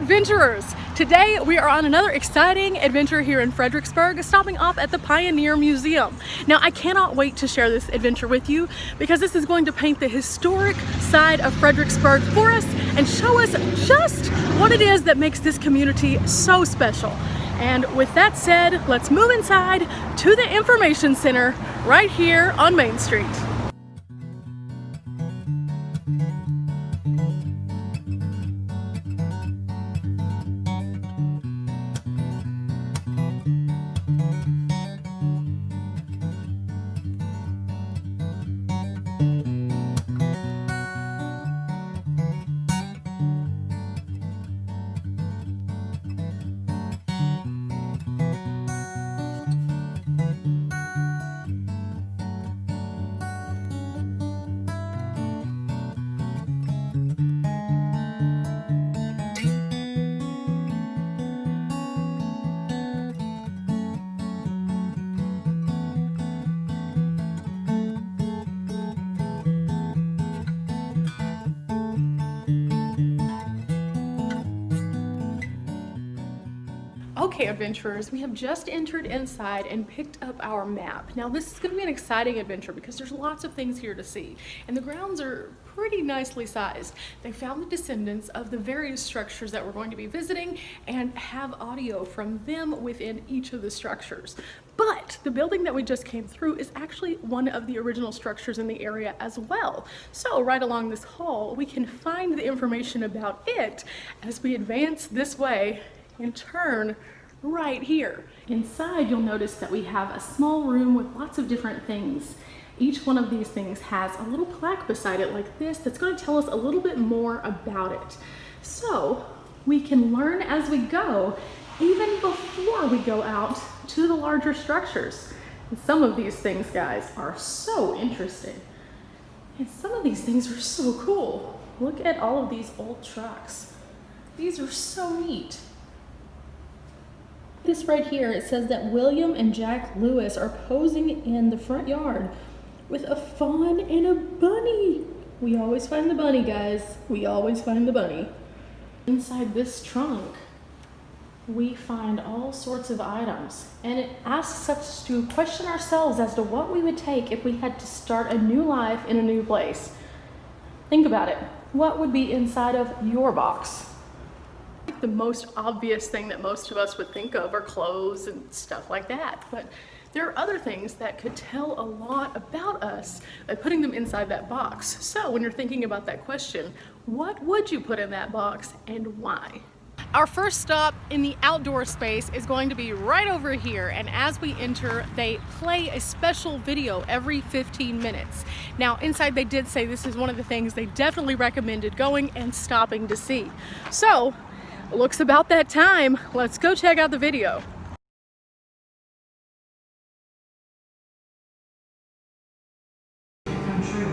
adventurers! Today we are on another exciting adventure here in Fredericksburg, stopping off at the Pioneer Museum. Now I cannot wait to share this adventure with you because this is going to paint the historic side of Fredericksburg for us and show us just what it is that makes this community so special. And with that said, let's move inside to the information center right here on Main Street. Okay, adventurers, we have just entered inside and picked up our map. Now this is going to be an exciting adventure because there's lots of things here to see, and the grounds are pretty nicely sized. They found the descendants of the various structures that we're going to be visiting and have audio from them within each of the structures. But the building that we just came through is actually one of the original structures in the area as well. So right along this hall, we can find the information about it as we advance this way and turn right here. Inside, you'll notice that we have a small room with lots of different things. Each one of these things has a little plaque beside it like this that's going to tell us a little bit more about it. So we can learn as we go, even before we go out to the larger structures. And some of these things, guys, are so interesting. And some of these things are so cool. Look at all of these old trucks. These are so neat. This right here, it says that William and Jack Lewis are posing in the front yard with a fawn and a bunny. We always find the bunny, guys. We always find the bunny. Inside this trunk, we find all sorts of items, and it asks us to question ourselves as to what we would take if we had to start a new life in a new place. Think about it. What would be inside of your box? The most obvious thing that most of us would think of are clothes and stuff like that, but there are other things that could tell a lot about us by putting them inside that box. So when you're thinking about that question, what would you put in that box and why? Our first stop in the outdoor space is going to be right over here, and as we enter, they play a special video every 15 minutes. Now inside, they did say this is one of the things they definitely recommended going and stopping to see. So looks about that time. Let's go check out the video. Come true,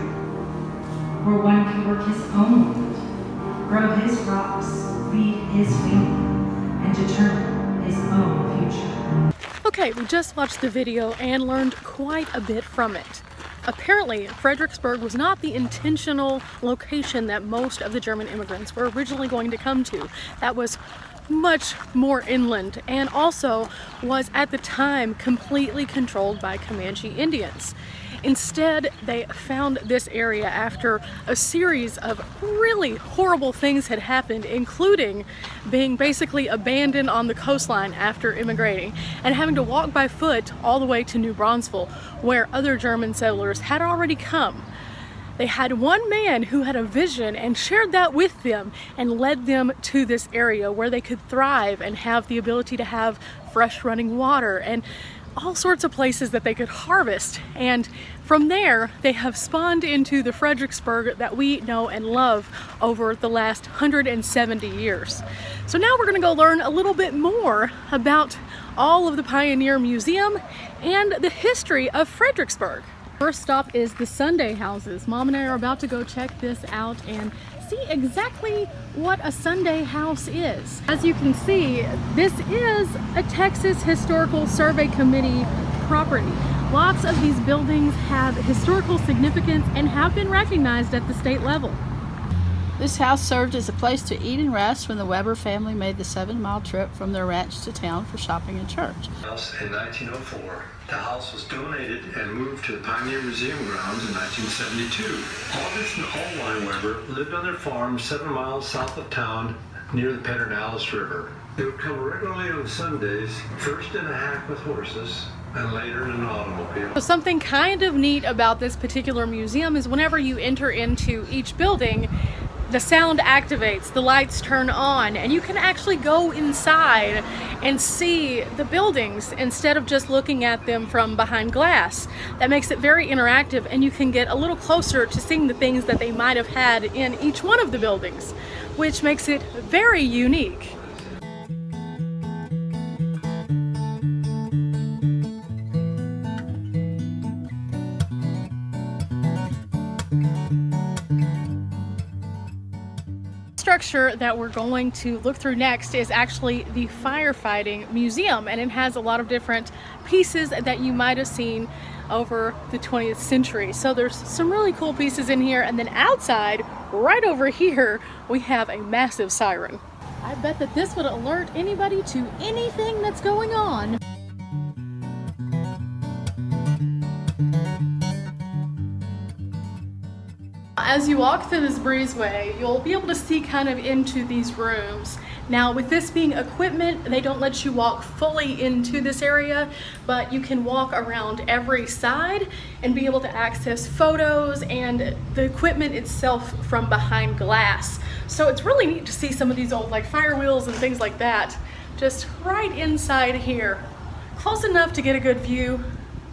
where one can work his own land, grow his crops, feed his family, and determine his own future. Okay, we just watched the video and learned quite a bit from it. Apparently, Fredericksburg was not the intentional location that most of the German immigrants were originally going to come to. That was much more inland, and also was at the time completely controlled by Comanche Indians. Instead, they found this area after a series of really horrible things had happened, including being basically abandoned on the coastline after immigrating and having to walk by foot all the way to New Braunfels, where other German settlers had already come. They had one man who had a vision and shared that with them and led them to this area where they could thrive and have the ability to have fresh running water and all sorts of places that they could harvest. And from there, they have spawned into the Fredericksburg that we know and love over the last 170 years. So now we're gonna go learn a little bit more about all of the Pioneer Museum and the history of Fredericksburg. First stop is the Sundy Houses. Mom and I are about to go check this out and see exactly what a Sundy House is. As you can see, this is a Texas Historical Survey Committee property. Lots of these buildings have historical significance and have been recognized at the state level. This house served as a place to eat and rest when the Weber family made the 7-mile trip from their ranch to town for shopping and church. In 1904, the house was donated and moved to the Pioneer Museum grounds in 1972. August and Alwine Weber lived on their farm 7 miles south of town near the Pedernales River. They would come regularly on Sundays, first in a hack with horses, and later in an automobile. So something kind of neat about this particular museum is whenever you enter into each building, the sound activates, the lights turn on, and you can actually go inside and see the buildings instead of just looking at them from behind glass. That makes it very interactive, and you can get a little closer to seeing the things that they might have had in each one of the buildings, which makes it very unique. Structure that we're going to look through next is actually the Firefighting Museum, and it has a lot of different pieces that you might have seen over the 20th century. So there's some really cool pieces in here, and then outside, right over here, we have a massive siren. I bet that this would alert anybody to anything that's going on. As you walk through this breezeway, you'll be able to see kind of into these rooms. Now, with this being equipment, they don't let you walk fully into this area, but you can walk around every side and be able to access photos and the equipment itself from behind glass. So it's really neat to see some of these old like fire wheels and things like that just right inside here. Close enough to get a good view.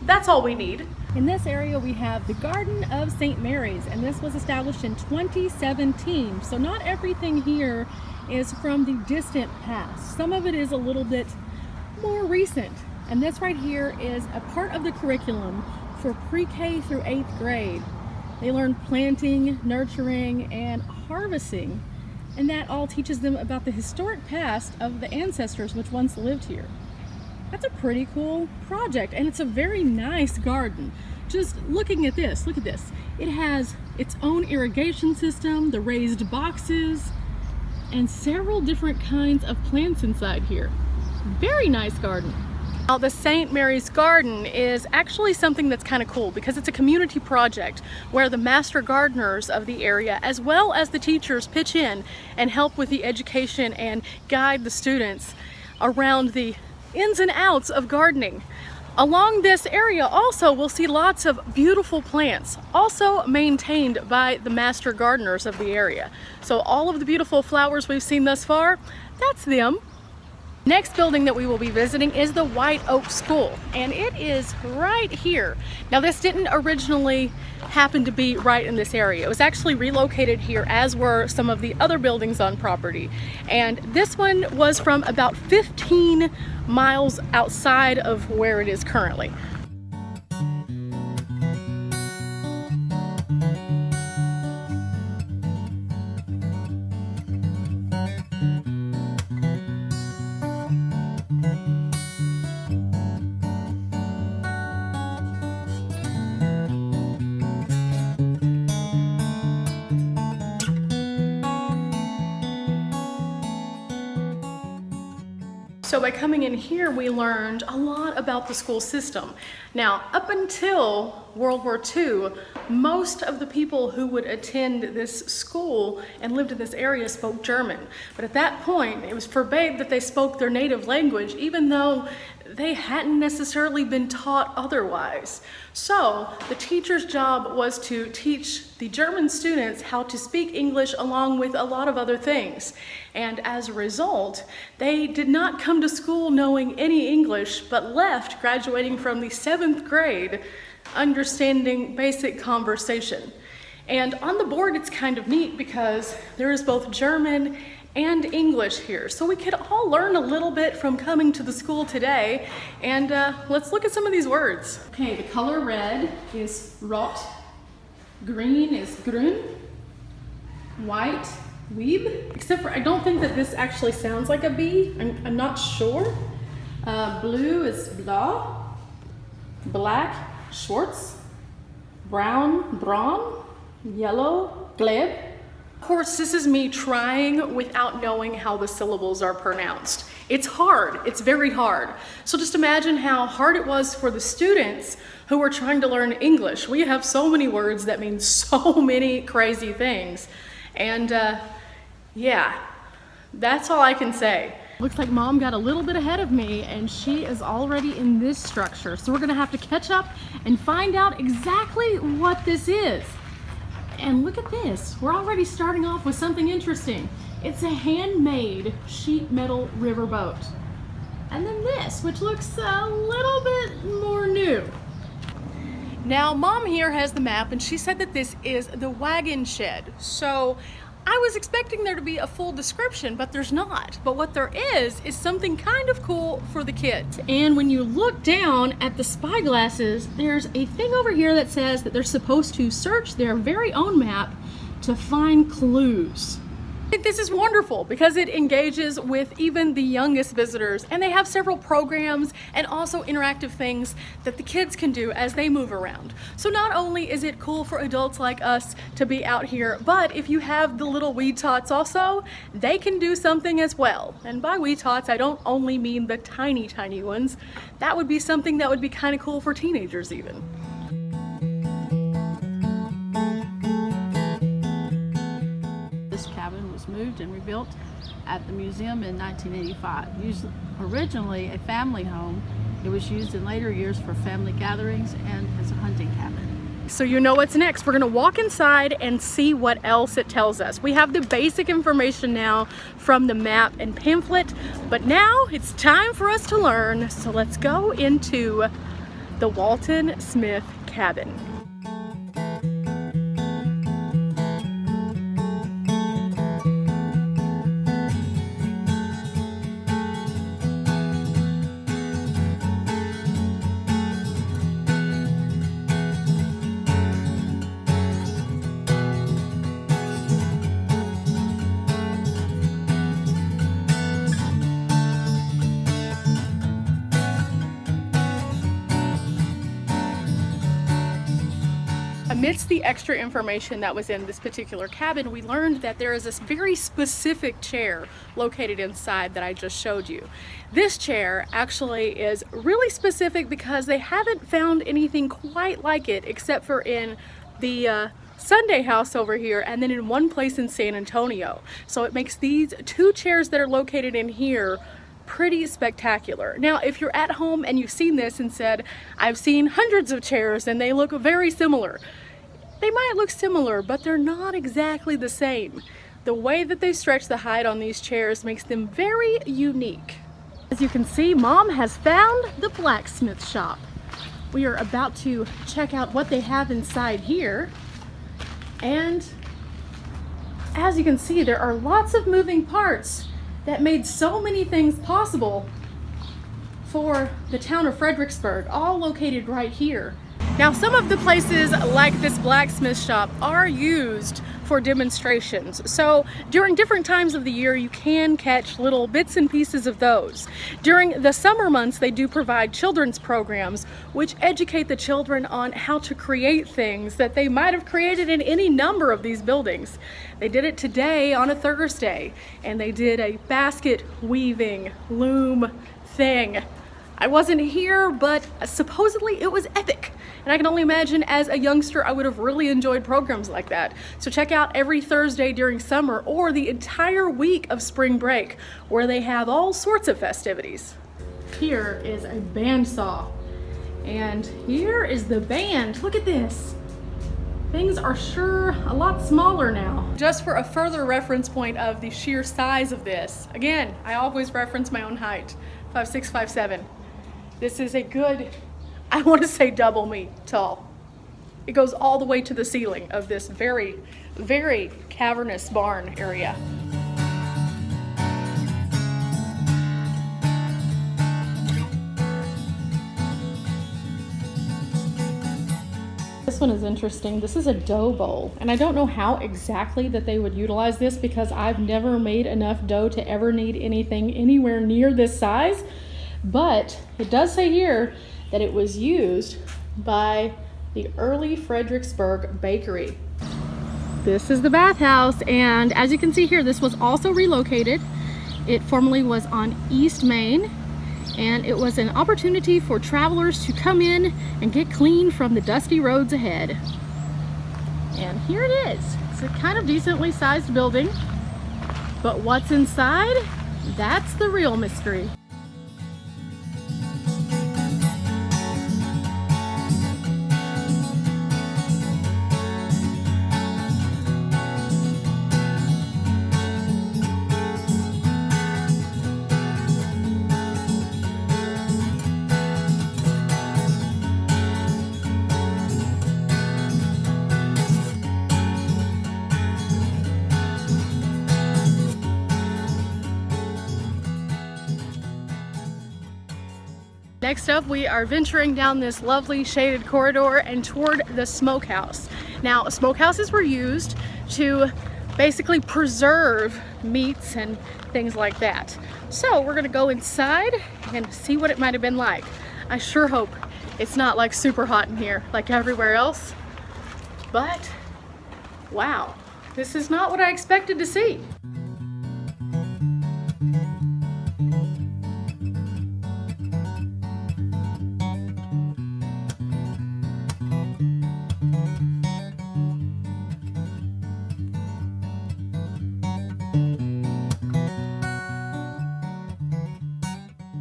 That's all we need. In this area we have the Garden of St. Mary's, and this was established in 2017. So not everything here is from the distant past. Some of it is a little bit more recent. And this right here is a part of the curriculum for pre-K through 8th grade. They learn planting, nurturing, and harvesting. And that all teaches them about the historic past of the ancestors which once lived here. That's a pretty cool project, and it's a very nice garden. Just looking at this, look at this. It has its own irrigation system, the raised boxes, and several different kinds of plants inside here. Very nice garden. Now, the St. Mary's Garden is actually something that's kind of cool because it's a community project where the master gardeners of the area, as well as the teachers, pitch in and help with the education and guide the students around the ins and outs of gardening. Along this area also we'll see lots of beautiful plants, also maintained by the master gardeners of the area. So all of the beautiful flowers we've seen thus far, that's them. Next building that we will be visiting is the White Oak School, and it is right here. Now, this didn't originally happen to be right in this area. It was actually relocated here, as were some of the other buildings on property. And this one was from about 15 miles outside of where it is currently. So by coming in here, we learned a lot about the school system. Now, up until World War II, most of the people who would attend this school and lived in this area spoke German. But at that point, it was forbade that they spoke their native language, even though they hadn't necessarily been taught otherwise. So the teacher's job was to teach the German students how to speak English along with a lot of other things. And as a result, they did not come to school knowing any English, but left graduating from the 7th grade understanding basic conversation. And on the board, it's kind of neat because there is both German and English here. So we could all learn a little bit from coming to the school today. And let's look at some of these words. Okay, the color red is rot, green is grün, white, weeb, except for I don't think that this actually sounds like a B. I'm not sure. Blue is blau, black, schwarz, brown, braun, yellow, gelb, Of course, this is me trying without knowing how the syllables are pronounced. It's hard, it's very hard. So just imagine how hard it was for the students who were trying to learn English. We have so many words that mean so many crazy things. And yeah, that's all I can say. Looks like Mom got a little bit ahead of me and she is already in this structure. So we're gonna have to catch up and find out exactly what this is. And look at this, we're already starting off with something interesting. It's a handmade sheet metal riverboat. And then this, which looks a little bit more new. Now, Mom here has the map and she said that this is the Wagon Shed. So I was expecting there to be a full description, but there's not. But what there is something kind of cool for the kids. And when you look down at the spyglasses, there's a thing over here that says that they're supposed to search their very own map to find clues. I think this is wonderful because it engages with even the youngest visitors, and they have several programs and also interactive things that the kids can do as they move around. So not only is it cool for adults like us to be out here, but if you have the little wee tots also, they can do something as well. And by wee tots, I don't only mean the tiny, tiny ones. That would be something that would be kind of cool for teenagers even. Moved and rebuilt at the museum in 1985. Originally a family home, it was used in later years for family gatherings and as a hunting cabin. So you know what's next. We're gonna walk inside and see what else it tells us. We have the basic information now from the map and pamphlet, but now it's time for us to learn. So let's go into the Walton Smith cabin. Amidst the extra information that was in this particular cabin, we learned that there is this very specific chair located inside that I just showed you. This chair actually is really specific because they haven't found anything quite like it except for in the Sundy House over here and then in one place in San Antonio. So it makes these two chairs that are located in here pretty spectacular. Now, if you're at home and you've seen this and said, I've seen hundreds of chairs and they look very similar. They might look similar, but they're not exactly the same. The way that they stretch the height on these chairs makes them very unique. As you can see, Mom has found the Blacksmith Shop. We are about to check out what they have inside here. And as you can see, there are lots of moving parts that made so many things possible for the town of Fredericksburg, all located right here. Now, some of the places like this blacksmith shop are used for demonstrations. So during different times of the year, you can catch little bits and pieces of those. During the summer months, they do provide children's programs, which educate the children on how to create things that they might have created in any number of these buildings. They did it today on a Thursday, and they did a basket weaving loom thing. I wasn't here, but supposedly it was epic. And I can only imagine as a youngster, I would have really enjoyed programs like that. So check out every Thursday during summer or the entire week of spring break, where they have all sorts of festivities. Here is a bandsaw. And here is the band. Look at this. Things are sure a lot smaller now. Just for a further reference point of the sheer size of this, again, I always reference my own height, 5'6", 5'7". This is a good, I want to say double me tall. It goes all the way to the ceiling of this very, very cavernous barn area. This one is interesting. This is a dough bowl, and I don't know how exactly that they would utilize this because I've never made enough dough to ever need anything anywhere near this size. But it does say here that it was used by the early Fredericksburg bakery. This is the bathhouse, and as you can see here, this was also relocated. It formerly was on East Main, and it was an opportunity for travelers to come in and get clean from the dusty roads ahead. And here it is. It's a kind of decently sized building, but what's inside? That's the real mystery. Next up, we are venturing down this lovely shaded corridor and toward the smokehouse. Now, smokehouses were used to basically preserve meats and things like that. So we're gonna go inside and see what it might have been like. I sure hope it's not like super hot in here like everywhere else, but wow, this is not what I expected to see.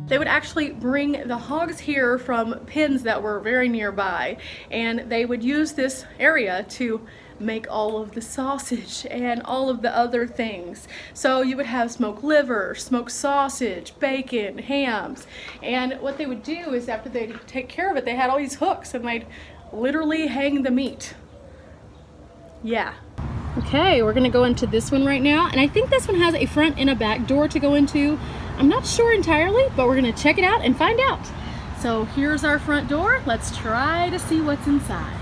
They would actually bring the hogs here from pens that were very nearby, and they would use this area to make all of the sausage and all of the other things. So you would have smoked liver, smoked sausage, bacon, hams, and what they would do is after they'd take care of it, they had all these hooks and they'd literally hang the meat. Yeah. Okay, we're gonna go into this one right now, and I think this one has a front and a back door to go into. I'm not sure entirely, but we're gonna check it out and find out. So here's our front door. Let's try to see what's inside.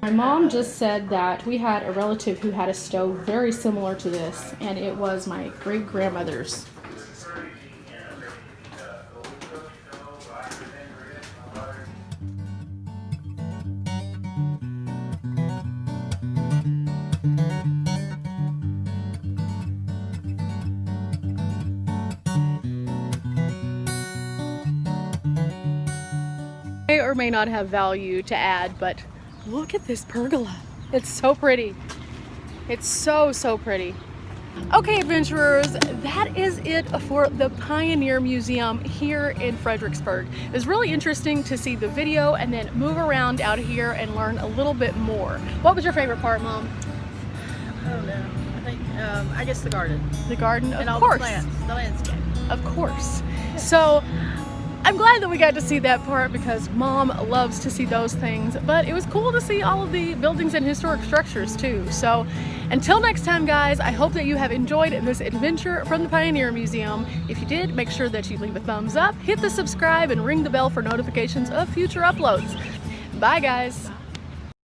My mom just said that we had a relative who had a stove very similar to this, and it was my great-grandmother's. May or may not have value to add, but look at this pergola. It's so pretty. It's so pretty. Okay, adventurers, that is it for the Pioneer Museum here in Fredericksburg. It was really interesting to see the video and then move around out here and learn a little bit more. What was your favorite part, Mom? I don't know. I think, I guess the garden. The garden, And of all course. the plants, the landscape. Of course. So I'm glad that we got to see that part because Mom loves to see those things, but it was cool to see all of the buildings and historic structures too. So until next time, guys, I hope that you have enjoyed this adventure from the Pioneer Museum. If you did, make sure that you leave a thumbs up, hit the subscribe, and ring the bell for notifications of future uploads. Bye, guys.